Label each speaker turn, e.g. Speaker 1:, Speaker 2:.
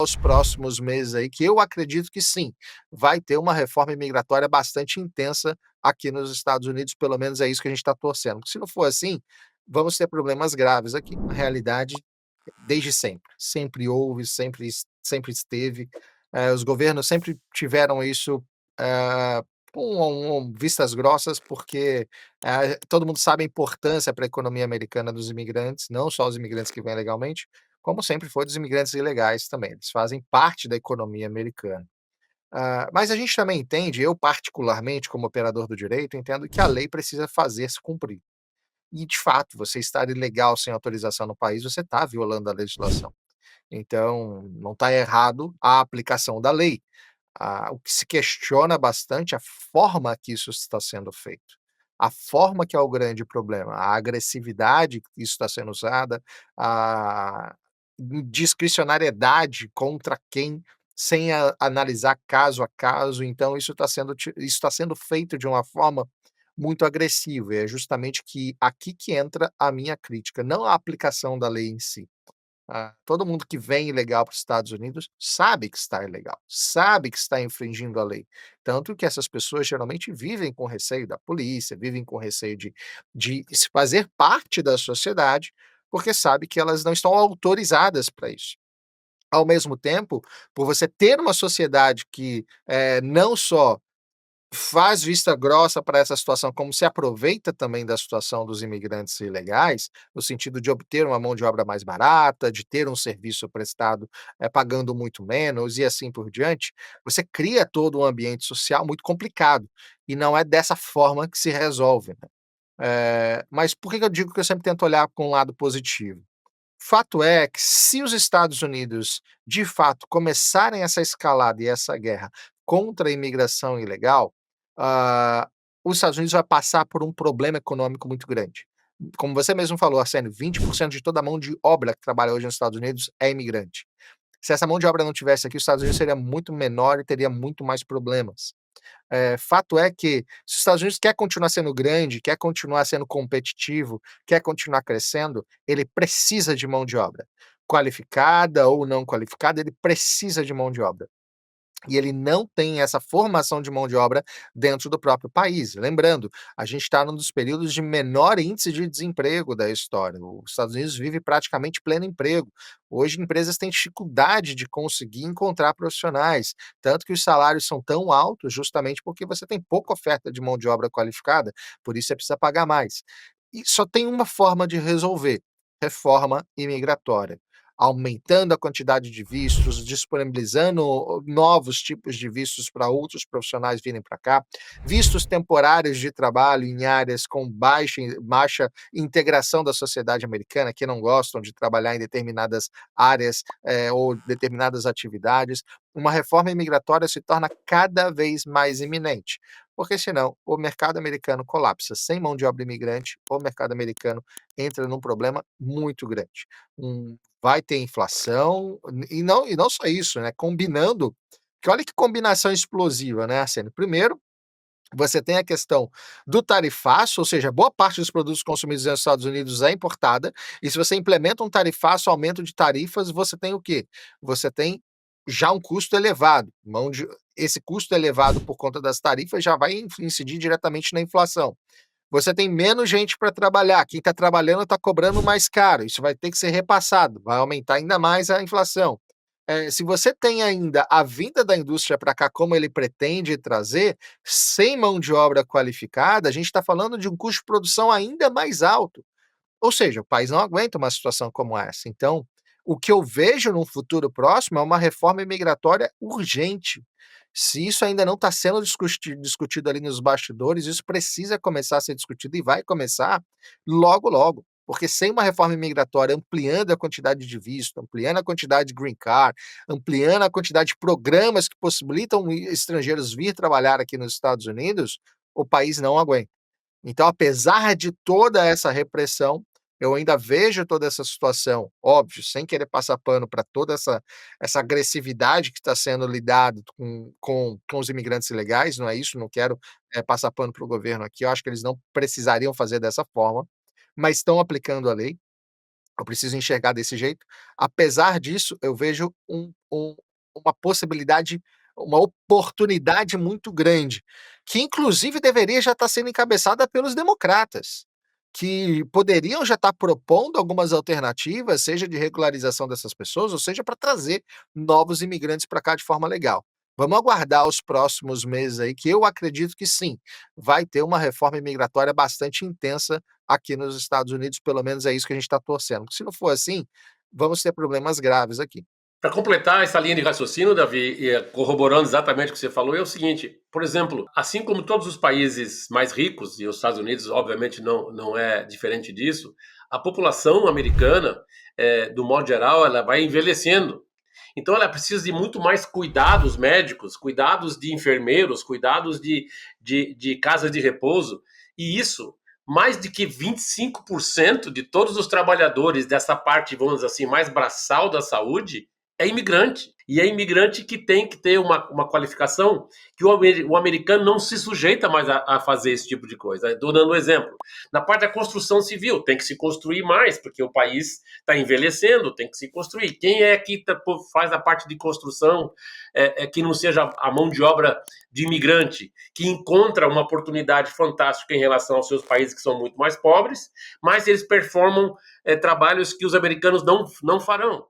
Speaker 1: os próximos meses aí, que eu acredito que sim, vai ter uma reforma imigratória bastante intensa aqui nos Estados Unidos, pelo menos é isso que a gente está torcendo, porque se não for assim, vamos ter problemas graves aqui. A realidade, desde sempre, sempre houve, sempre esteve, os governos sempre tiveram isso, com vistas grossas, porque, todo mundo sabe a importância para a economia americana dos imigrantes, não só os imigrantes que vêm legalmente, como sempre foi dos imigrantes ilegais também, eles fazem parte da economia americana. Mas a gente também entende, eu particularmente como operador do direito, entendo que a lei precisa fazer-se cumprir. E de fato, você estar ilegal sem autorização no país, você está violando a legislação. Então, não está errado a aplicação da lei. O que se questiona bastante é a forma que isso está sendo feito. A forma que é o grande problema, a agressividade que isso está sendo usada, a discricionariedade contra quem, sem analisar caso a caso, então isso está sendo feito de uma forma muito agressiva, e é justamente aqui que entra a minha crítica, não a aplicação da lei em si. Todo mundo que vem ilegal para os Estados Unidos sabe que está ilegal, sabe que está infringindo a lei. Tanto que essas pessoas geralmente vivem com receio da polícia, vivem com receio de se fazer parte da sociedade, porque sabe que elas não estão autorizadas para isso. Ao mesmo tempo, por você ter uma sociedade que, não só faz vista grossa para essa situação, como se aproveita também da situação dos imigrantes ilegais, no sentido de obter uma mão de obra mais barata, de ter um serviço prestado, pagando muito menos e assim por diante, você cria todo um ambiente social muito complicado, e não é dessa forma que se resolve, né. Mas por que que eu digo que eu sempre tento olhar com um lado positivo? Fato é que se os Estados Unidos, de fato, começarem essa escalada e essa guerra contra a imigração ilegal, ah, os Estados Unidos vai passar por um problema econômico muito grande. Como você mesmo falou, Arsênio, 20% de toda a mão de obra que trabalha hoje nos Estados Unidos é imigrante. Se essa mão de obra não tivesse aqui, os Estados Unidos seria muito menor e teria muito mais problemas. Fato é que se os Estados Unidos quer continuar sendo grande, quer continuar sendo competitivo, quer continuar crescendo, ele precisa de mão de obra. Qualificada ou não qualificada, ele precisa de mão de obra. E ele não tem essa formação de mão de obra dentro do próprio país. Lembrando, a gente está num dos períodos de menor índice de desemprego da história. Os Estados Unidos vive praticamente pleno emprego. Hoje, empresas têm dificuldade de conseguir encontrar profissionais, tanto que os salários são tão altos justamente porque você tem pouca oferta de mão de obra qualificada, por isso você precisa pagar mais. E só tem uma forma de resolver: reforma imigratória, aumentando a quantidade de vistos, disponibilizando novos tipos de vistos para outros profissionais virem para cá, vistos temporários de trabalho em áreas com baixa integração da sociedade americana, que não gostam de trabalhar em determinadas áreas, ou determinadas atividades. Uma reforma imigratória se torna cada vez mais iminente, porque senão o mercado americano colapsa. Sem mão de obra imigrante, o mercado americano entra num problema muito grande. Vai ter inflação, e não só isso, né, combinando que olha que combinação explosiva, né, Arsênio. Primeiro, você tem a questão do tarifaço, ou seja, boa parte dos produtos consumidos nos Estados Unidos é importada, e se você implementa um tarifaço, aumento de tarifas, você tem o quê? Você tem já um custo elevado, esse custo elevado por conta das tarifas já vai incidir diretamente na inflação. Você tem menos gente para trabalhar, quem está trabalhando está cobrando mais caro, isso vai ter que ser repassado, vai aumentar ainda mais a inflação. Se você tem ainda a vinda da indústria para cá como ele pretende trazer, sem mão de obra qualificada, a gente está falando de um custo de produção ainda mais alto. Ou seja, o país não aguenta uma situação como essa. Então, o que eu vejo num futuro próximo é uma reforma imigratória urgente. Se isso ainda não está sendo discutido ali nos bastidores, isso precisa começar a ser discutido e vai começar logo, logo. Porque sem uma reforma imigratória ampliando a quantidade de visto, ampliando a quantidade de green card, ampliando a quantidade de programas que possibilitam estrangeiros vir trabalhar aqui nos Estados Unidos, o país não aguenta. Então, apesar de toda essa repressão, eu ainda vejo toda essa situação, óbvio, sem querer passar pano para toda essa agressividade que está sendo lidado com os imigrantes ilegais, não é isso, não quero, passar pano para o governo aqui, eu acho que eles não precisariam fazer dessa forma, mas estão aplicando a lei. Eu preciso enxergar desse jeito. Apesar disso, eu vejo uma possibilidade, uma oportunidade muito grande, que inclusive deveria já estar sendo encabeçada pelos democratas, que poderiam já estar propondo algumas alternativas, seja de regularização dessas pessoas, ou seja, para trazer novos imigrantes para cá de forma legal. Vamos aguardar os próximos meses aí, que eu acredito que sim, vai ter uma reforma imigratória bastante intensa aqui nos Estados Unidos, pelo menos é isso que a gente está torcendo, porque se não for assim, vamos ter problemas graves aqui.
Speaker 2: Para completar essa linha de raciocínio, Davi, e corroborando exatamente o que você falou, é o seguinte: por exemplo, assim como todos os países mais ricos, e os Estados Unidos, obviamente, não é diferente disso, a população americana, do modo geral, ela vai envelhecendo. Então, ela precisa de muito mais cuidados médicos, cuidados de enfermeiros, cuidados de casas de repouso, e isso. Mais de que 25% de todos os trabalhadores dessa parte, vamos dizer assim, mais braçal da saúde, é imigrante. E é imigrante que tem que ter uma qualificação que o americano não se sujeita mais a fazer esse tipo de coisa. Estou dando um exemplo. Na parte da construção civil, tem que se construir mais, porque o país está envelhecendo, tem que se construir. Quem é que faz a parte de construção que não seja a mão de obra de imigrante, que encontra uma oportunidade fantástica em relação aos seus países que são muito mais pobres, mas eles performam trabalhos que os americanos não farão.